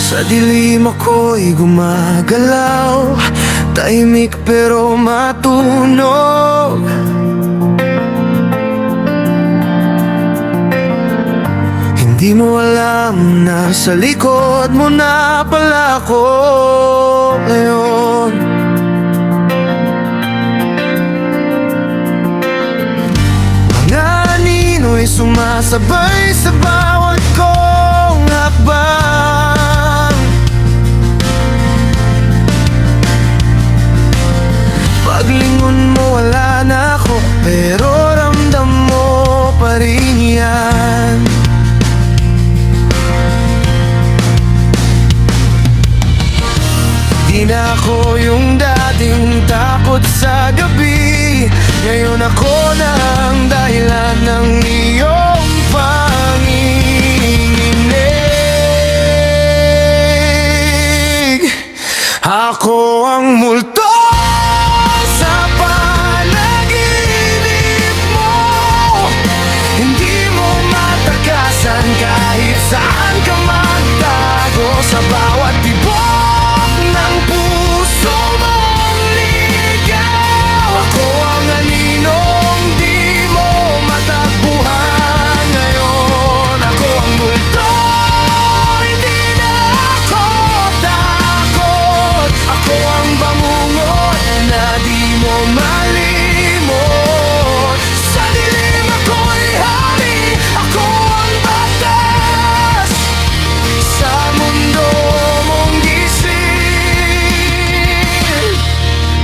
Sa dilim ako'y gumagalaw, tahimik pero matunog. Hindi mo alam na sa likod mo na pala ako ngayon. Mga anino'y sumasabay sa bawat kong hakbang. Paglingon mo wala na ako, pero ramdam mo pa rin yan. Di na ako yung dating takot sa gabi, ngayon ako na ang dahilan ng iyong panginginig. Ako ang multo sa panaginip mo, hindi mo matakasan kahit saan ka magtago. Sa bawat tibok ng puso mong ligaw, ako ang aninong di mo matagpuan ngayon. Ako ang multo, hindi na ako takot. Ako ang bangungot na di mo malimot. Sa dilim ako'y hari, ako ang batas. Sa mundo mong gising,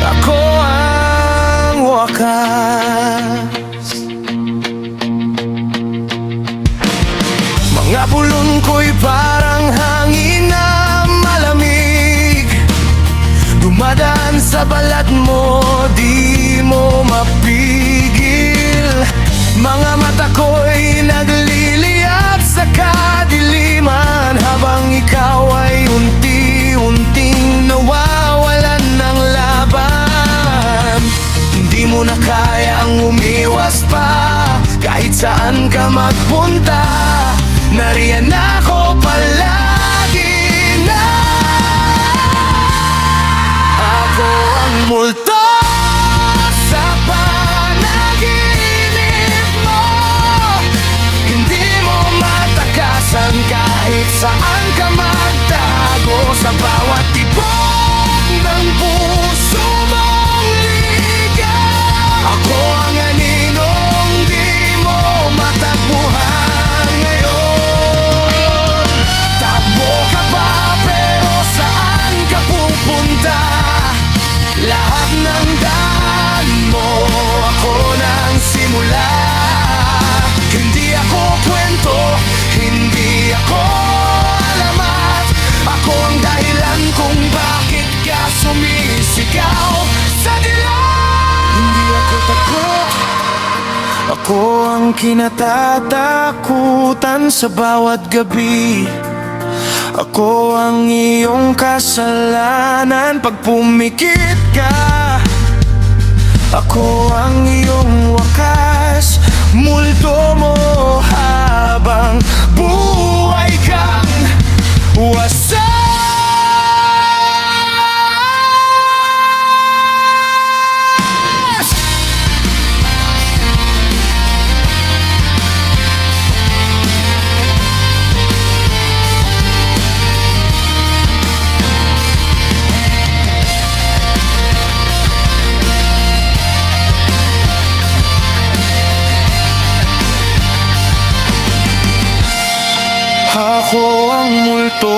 ako ang wakas. Mga bulon ko'y parang hangin na malamig, dumadaan sa balat mo, di mo mapigil. Mga mata ko'y nagliliyab sa kadiliman, habang ikaw ay unti-unting nawawalan ng laban. Hindi mo na kayang umiwas pa, kahit saan ka magpunta, nariyan ako palagi na. Ako ang multo sa panaginip mo, hindi mo matakasan kahit saan ka magtago. Sa bawat tibok ng puso mong ligaw, ako ang aninong di mo matagpuan ngayon. Takbo ka ba pero saan ka pupunta? Lahat ng daan mo, ako nang simula. Hindi ako kwento, hindi ako alamat, ako ang dahilan kung bakit ka sumisigaw sa dilim. Hindi ako takot, ako ang kinatatakutan sa bawat gabi. Ako ang iyong kasalanan pag pumikit ka. Ako ang iyong wakas, multo mo habang buhay kang wasak. Ako ang multo